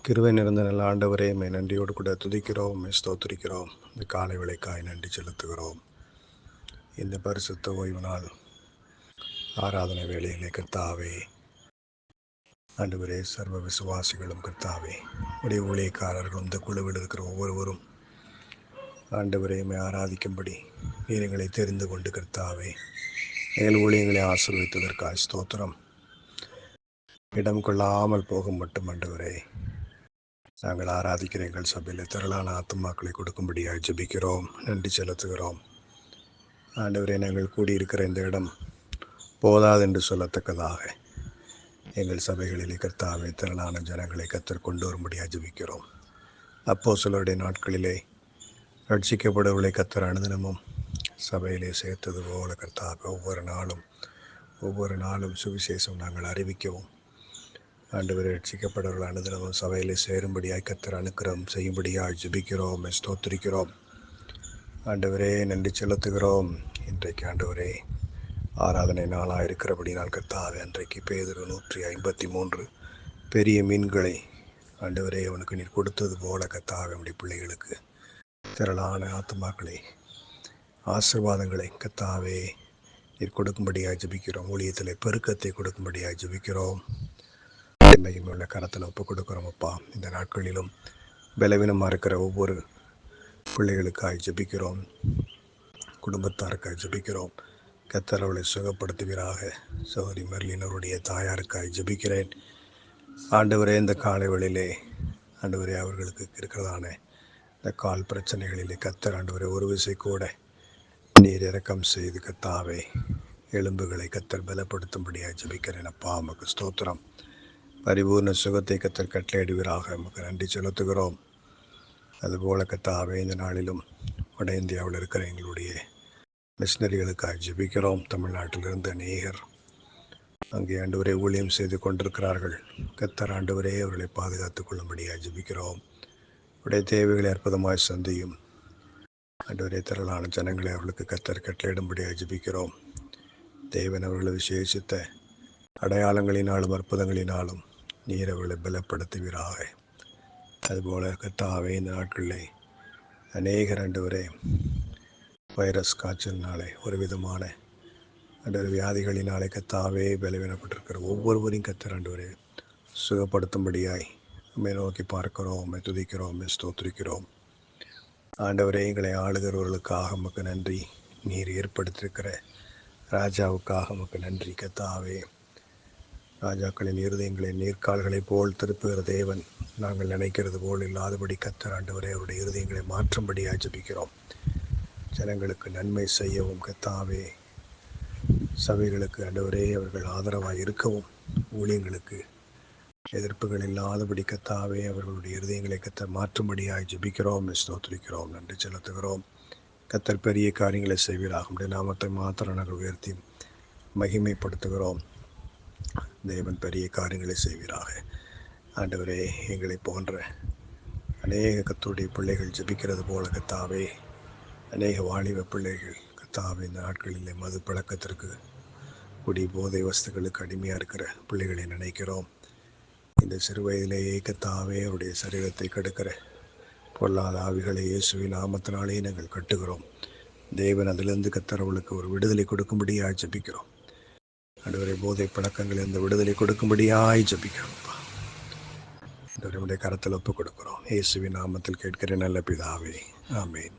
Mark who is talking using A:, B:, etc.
A: கிருபை நிறைந்த நல்ல ஆண்டவரே, மை நன்றியோடு கூட துதிக்கிறோம், மை ஸ்தோத்திரிக்கிறோம். இந்த காலை வேளைக்காய் நன்றி செலுத்துகிறோம். இந்த பரிசுத்த ஓய்வு நாள் ஆராதனை வேளையிலே கர்த்தாவே, ஆண்டவரே, சர்வ விசுவாசிகளும் கர்த்தாவே, உடைய ஊழியக்காரர்களும் இந்த குழுவில் இருக்கிற ஒவ்வொருவரும் ஆண்டவரே மை ஆராதிக்கும்படி நீங்களை தெரிந்து கொண்டு கர்த்தாவே, எங்கள் ஊழியங்களை ஆசீர்வதித்ததற்காக ஸ்தோத்திரம். இடம் கொள்ளாமல் போகும் மட்டும் ஆண்டவரே, நாங்கள் ஆராதிக்கிற எங்கள் சபையில் திரளான ஆத்துமாக்களை கொடுக்கும்படியாக ஜெபிக்கிறோம், நன்றி செலுத்துகிறோம். ஆண்டவரே, நாங்கள் கூடியிருக்கிற இந்த இடம் போதாது என்று சொல்லத்தக்கதாக எங்கள் சபைகளிலே கர்த்தாவே திரளான ஜனங்களை கத்தர் கொண்டு வரும்படியாக ஜெபிக்கிறோம். அப்போஸ்தலருடைய நாட்களிலே ரட்சிக்கப்படுவர்களை கத்தர் அனுதினமும் சபையிலே சேர்த்தது போல கர்த்தாவே ஒவ்வொரு நாளும் சுவிசேஷம் நாங்கள் அறிவிக்கவும், ஆண்டவரை ரட்சிக்கப்படுவர்கள் அனுதினமும் சபையிலே சேரும்படியாய் கத்தர் அனுக்கிரகம் செய்யும்படியாய் ஜெபிக்கிறோம், ஸ்தோத்திரிக்கிறோம். ஆண்டவரே, நன்றி செலுத்துகிறோம். இன்றைக்கு ஆண்டவரே ஆராதனை நாளாக இருக்கிறபடி நாள் கர்த்தாவே, அன்றைக்கு பேதுரு 153 பெரிய மீன்களை ஆண்டவரே அவனுக்கு நீர் கொடுத்தது போல கர்த்தாவே, நம்முடைய பிள்ளைகளுக்கு திரளான ஆத்துமாக்களை ஆசீர்வாதங்களை கர்த்தாவே நீர் கொடுக்கும்படியாக ஜெபிக்கிறோம். ஊழியத்தில் பெருக்கத்தை கொடுக்கும்படியாக ஜெபிக்கிறோம். மகிமையுள்ள கரத்தில் ஒப்புக் கொடுக்குறோம் அப்பா. இந்த நாட்களிலும் பலவீனமாக இருக்கிற ஒவ்வொரு பிள்ளைகளுக்காய் ஜெபிக்கிறோம், குடும்பத்தாருக்காய் ஜெபிக்கிறோம். கர்த்தர் அவளை சுகப்படுத்துவீராக. சகோதரி மெர்லினருடைய தாயாருக்காய் ஜெபிக்கிறேன். ஆண்டவரே, இந்த காலை வேளையிலே ஆண்டவரே அவர்களுக்கு இருக்கிறதான இந்த கால் பிரச்சனைகளிலே கர்த்தர் ஆண்டவரே ஒரு விசை கூட நீர் இரக்கம் செய்து கர்த்தாவே எலும்புகளை கர்த்தர் பலப்படுத்தும்படியாக ஜெபிக்கிறேன் அப்பா. உமக்கு ஸ்தோத்திரம். பரிபூர்ண சுகத்தை கத்தர் கட்டளையிடுவீராக. நமக்கு நன்றி செலுத்துகிறோம். அதுபோல கர்த்தாவே, இந்த நாளிலும் வட இந்தியாவில் இருக்கிற எங்களுடைய மிஷினரிகளுக்காக ஜெபிக்கிறோம். தமிழ்நாட்டிலிருந்து அநேகர் அங்கே ஆண்டவரே ஊழியம் செய்து கொண்டிருக்கிறார்கள். கர்த்தர் ஆண்டவரே அவர்களை பாதுகாத்துக் கொள்ளும்படியாக ஜெபிக்கிறோம். உடைய தேவைகளை அற்புதமாய் சந்தியும் ஆண்டவரே திரளான ஜனங்களை அவர்களுக்கு கர்த்தர் கட்டளையிடும்படியாக ஜெபிக்கிறோம். தேவன் அவர்களை விசேஷித்த அடையாளங்களினாலும் அற்புதங்களினாலும் நீர் அவர்களை பலப்படுத்துவீராக. அதுபோல கர்த்தாவே, இந்த நாட்களில் அநேகர் ஆண்டவரே வைரஸ் காய்ச்சலினாலே ஒரு விதமான ஆண்டவர் வியாதிகளினாலே கர்த்தாவே பலவீனப்பட்டிருக்கிற ஒவ்வொருவரையும் கர்த்தர் ஆண்டவரே சுகப்படுத்தும்படியாய் உம்மை நோக்கி பார்க்கிறோம், உம்மை துதிக்கிறோம், உம்மை ஸ்தோத்திரிக்கிறோம். ஆண்டவரே, எங்களை ஆளுகிறவர்களுக்காக உமக்கு நன்றி. நீர் ஏற்படுத்தியிருக்கிற ராஜாவுக்காக உமக்கு நன்றி. கர்த்தாவே, ராஜாக்களின் இருதயங்களை நீர்க்கால்களைப் போல் திருப்புகிற தேவன், நாங்கள் நினைக்கிறது போல் இல்லாதபடி கர்த்தர் ஆண்டவரே அவருடைய இருதயங்களை மாற்றும்படியாக ஜெபிக்கிறோம். ஜனங்களுக்கு நன்மை செய்யவும் கர்த்தாவே, சபைகளுக்கு ஆண்டவரே அவர்கள் ஆதரவாக இருக்கவும், ஊழியங்களுக்கு எதிர்ப்புகள் இல்லாதபடி கர்த்தாவே அவர்களுடைய இருதயங்களை கர்த்தர் மாற்றும்படியாக ஜெபிக்கிறோம், ஸ்தோத்திரிக்கிறோம், நன்றி செலுத்துகிறோம். கர்த்தர் பெரிய காரியங்களை செய்வீராக. நம்முடைய நாமத்தை மாத்திரம் நாங்கள் உயர்த்தி மகிமைப்படுத்துகிறோம். தேவன் பெரிய காரியங்களை செய்வீராக. ஆண்டவரே, எங்களை போன்ற அநேக கர்த்தருடைய பிள்ளைகள் ஜெபிக்கிறது போல கர்த்தாவே, அநேக வாலிப பிள்ளைகள் கர்த்தாவே இந்த நாட்களிலே மது பழக்கத்திற்கு குடி போதை வஸ்துக்களுக்கு அடிமையாக இருக்கிற பிள்ளைகளை நினைக்கிறோம். இந்த சிறு வயதிலேயே கர்த்தாவே அவருடைய சரீரத்தை கெடுக்கிற பொல்லாத ஆவிகளை இயேசுவின் நாமத்தினாலே நாங்கள் கட்டுகிறோம். தேவன் அதிலிருந்து கர்த்தர் அவளுக்கு ஒரு விடுதலை கொடுக்கும்படியாக ஜெபிக்கிறோம். ஆண்டவரே, போதை பழக்கங்கள் இந்த விடுதலை கொடுக்கும்படியாய் ஜெபிக்கிறோம். நம்முடைய கரத்தில் ஒப்புக் கொடுக்கிறோம். இயேசுவின் நாமத்தில் கேட்கிற நல்ல பிதாவே, ஆமென்.